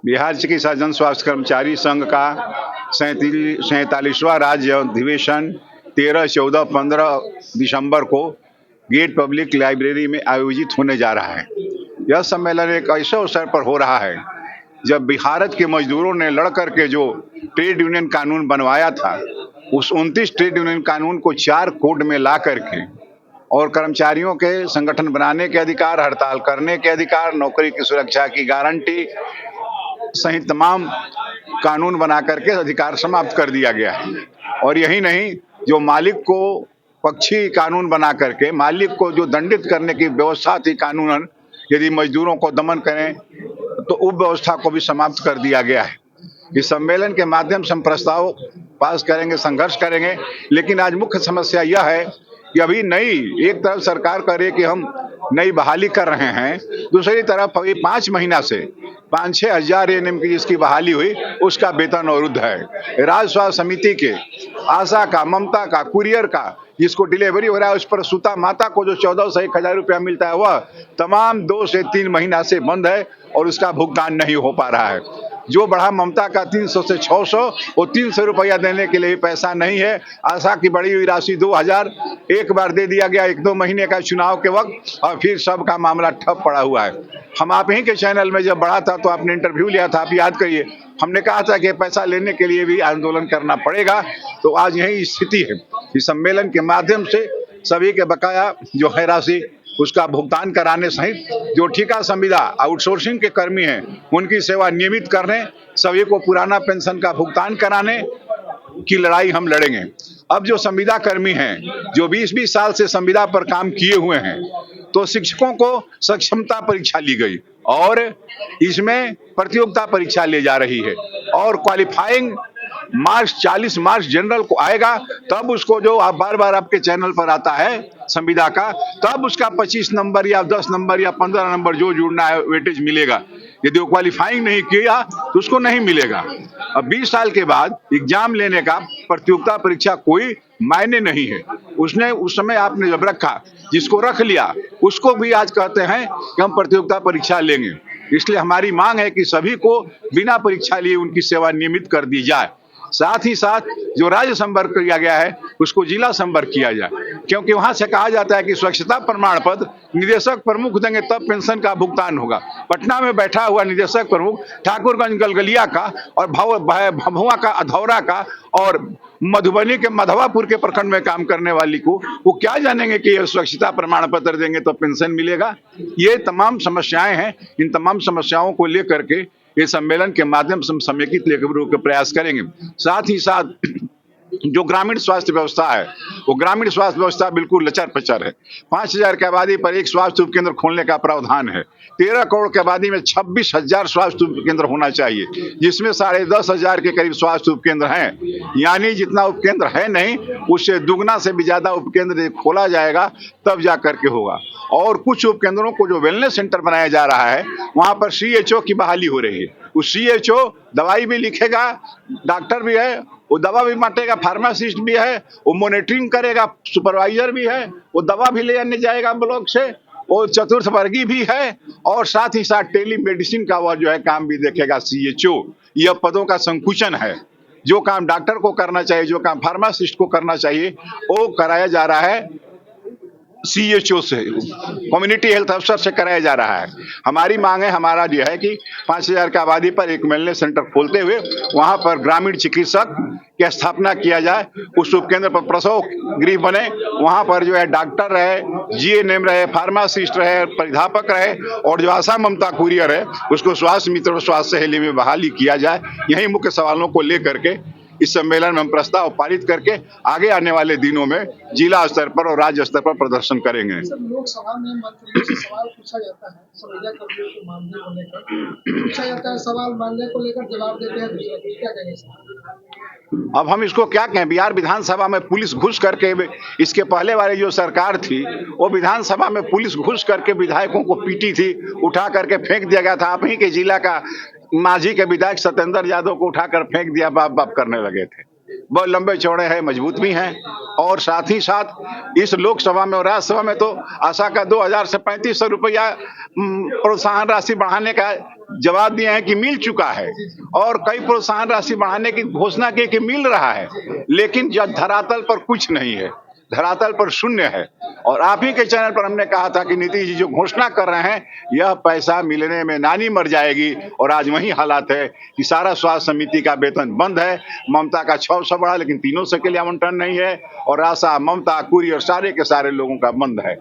बिहार चिकित्सा जन स्वास्थ्य कर्मचारी संघ का 47वां राज्य अधिवेशन 13, 14, 15 दिसंबर को गेट पब्लिक लाइब्रेरी में आयोजित होने जा रहा है। यह सम्मेलन एक ऐसे अवसर पर हो रहा है जब भारत के मजदूरों ने लड़ करके जो ट्रेड यूनियन कानून बनवाया था, उस 29 ट्रेड यूनियन कानून को 4 कोड में ला करके और कर्मचारियों के संगठन बनाने के अधिकार, हड़ताल करने के अधिकार, नौकरी की सुरक्षा की गारंटी सहित तमाम कानून बना करके अधिकार समाप्त कर दिया गया है। और यही नहीं, जो मालिक को पक्षी कानून बना करके मालिक को जो दंडित करने की व्यवस्था थी कानूनन, यदि मजदूरों को दमन करें तो उस व्यवस्था को भी समाप्त कर दिया गया है। इस सम्मेलन के माध्यम से हम प्रस्ताव पास करेंगे, संघर्ष करेंगे, लेकिन आज मुख्य समस्या यह है कि अभी नई एक तरफ सरकार कह रही है कि हम नई बहाली कर रहे हैं, दूसरी तरफ अभी 5 महीना से 5-6 हजार एएनएम की जिसकी बहाली हुई उसका वेतन अवरुद्ध है। राज्य स्वास्थ्य समिति के आशा का, ममता का, कुरियर का जिसको डिलीवरी हो रहा है उस पर सुता माता को जो 1400 से 1000 रुपया मिलता है वह तमाम 2 से 3 महीना से बंद है और उसका भुगतान नहीं हो पा रहा है। जो बढ़ा ममता का 300 से 600, वो 300 रुपया देने के लिए पैसा नहीं है। आशा की बढ़ी हुई राशि 2000 एक बार दे दिया गया 1-2 महीने का चुनाव के वक्त, और फिर सबका मामला ठप पड़ा हुआ है। हम आप ही के चैनल में जब बढ़ा था तो आपने इंटरव्यू लिया था, आप याद करिए, हमने कहा था कि पैसा लेने के लिए भी आंदोलन करना पड़ेगा। तो आज यही स्थिति है। इस सम्मेलन के माध्यम से सभी के बकाया जो है राशि उसका भुगतान कराने सहित जो ठेका संविदा आउटसोर्सिंग के कर्मी हैं उनकी सेवा नियमित करने, सभी को पुराना पेंशन का भुगतान कराने की लड़ाई हम लड़ेंगे। अब जो संविदा कर्मी हैं जो 20-20 साल से संविदा पर काम किए हुए हैं, तो शिक्षकों को सक्षमता परीक्षा ली गई और इसमें प्रतियोगिता परीक्षा ली जा रही है और क्वालिफाइंग मार्क्स 40 मार्क्स जनरल को आएगा, तब उसको जो आप बार-बार आपके चैनल पर आता है संविदा का, तब उसका 25 नंबर या 10 नंबर या 15 नंबर जो जुड़ना है वेटेज मिलेगा। यदि वो क्वालिफाइंग नहीं किया तो उसको नहीं मिलेगा। अब 20 साल के बाद एग्जाम लेने का प्रतियोगिता परीक्षा कोई मायने नहीं है। उसने उस समय आपने जब रखा, जिसको रख लिया उसको भी आज कहते हैं कि हम प्रतियोगिता परीक्षा लेंगे। इसलिए हमारी मांग है कि सभी को बिना परीक्षा लिए उनकी सेवा नियमित कर दी जाए। साथ ही साथ जो राज्य संवर्ग किया गया है उसको जिला संवर्ग किया जाए, क्योंकि वहां से कहा जाता है कि स्वच्छता प्रमाण पत्र निदेशक प्रमुख देंगे तब पेंशन का भुगतान होगा। पटना में बैठा हुआ निदेशक प्रमुख ठाकुरगंज गलगलिया का और भभुआ का, अधौरा का और मधुबनी के मधवापुर के प्रखंड में काम करने वाली को वो क्या जानेंगे कि ये स्वच्छता प्रमाण पत्र देंगे तो पेंशन मिलेगा। ये तमाम समस्याएं हैं। इन तमाम समस्याओं को लेकर के ये सम्मेलन के माध्यम से हम समेकित लेकर के प्रयास करेंगे। साथ ही साथ जो ग्रामीण स्वास्थ्य व्यवस्था है वो ग्रामीण स्वास्थ्य व्यवस्था बिल्कुल लचर पचर है। 5000 की आबादी पर एक स्वास्थ्य उपकेंद्र खोलने का प्रावधान है। 13 करोड़ की आबादी में 26,000 स्वास्थ्य उपकेंद्र होना चाहिए, जिसमें 10,500 के करीब स्वास्थ्य उपकेंद्र हैं। यानी जितना उपकेंद्र है नहीं, उससे दुगना से भी ज्यादा उपकेंद्र खोला जाएगा तब जा करके होगा। और कुछ उपकेंद्रों को जो वेलनेस सेंटर बनाया जा रहा है वहां पर CHO की बहाली हो रही है। उस CHO दवाई भी लिखेगा, डॉक्टर भी है, वो दवा भी बांटेगा, फार्मासिस्ट भी है, वो मॉनिटरिंग करेगा, सुपरवाइजर भी है, वो दवा भी ले आने जाएगा ब्लॉक से, वो चतुर्थ वर्गी भी है और साथ ही साथ टेली मेडिसिन का वह जो है काम भी देखेगा CHO। यह पदों का संकुचन है। जो काम डॉक्टर को करना चाहिए, जो काम फार्मासिस्ट को करना चाहिए, वो कराया जा रहा है CHO से, कम्युनिटी हेल्थ अफसर से कराया जा रहा है। हमारी मांग है, हमारा जो है कि 5000 की आबादी पर एक वेलनेस सेंटर खोलते हुए वहां पर ग्रामीण चिकित्सक की स्थापना किया जाए। उस उपकेंद्र पर प्रसव गृह बने, वहां पर जो है डॉक्टर रहे, GNM रहे, फार्मासिस्ट रहे, प्राध्यापक रहे और जो आशा ममता कुरियर है उसको स्वास्थ्य मित्र और स्वास्थ्य सहेली में बहाली किया जाए। यही मुख्य सवालों को लेकर के इस सम्मेलन में हम प्रस्ताव पारित करके आगे आने वाले दिनों में जिला स्तर पर और राज्य स्तर पर प्रदर्शन करेंगे। लोकसभा में मंत्रियों से सवाल पूछा जाता है, संविदा कर्मियों के मामले को लेकर पूछा जाता है, सवाल मानने को लेकर जवाब देते हैं दूसरा कुछ, क्या कहेंगे? अब हम इसको क्या कहें? बिहार विधानसभा में पुलिस घुस करके, इसके पहले वाली जो सरकार थी वो विधानसभा में पुलिस घुस करके विधायकों को पीटी थी, उठा करके फेंक दिया गया था। आप ही के जिला का मांझी के विधायक सत्येंद्र यादव को उठाकर फेंक दिया, बाप बाप करने लगे थे। वह लंबे चौड़े हैं, मजबूत भी हैं और साथ ही साथ इस लोकसभा में और राज्यसभा में तो आशा का 2000 से 3500 रुपया प्रोत्साहन राशि बढ़ाने का जवाब दिए हैं कि मिल चुका है और कई प्रोत्साहन राशि बढ़ाने की घोषणा की कि मिल रहा है, लेकिन जब धरातल पर कुछ नहीं है, धरातल पर शून्य है। और आप ही के चैनल पर हमने कहा था कि नीतीश जी जो घोषणा कर रहे हैं यह पैसा मिलने में नानी मर जाएगी और आज वही हालात है कि सारा स्वास्थ्य समिति का वेतन बंद है। ममता का 600 बढ़ा लेकिन 300 के लिए आवंटन नहीं है और आशा, ममता, कुरी और सारे के सारे लोगों का बंद है।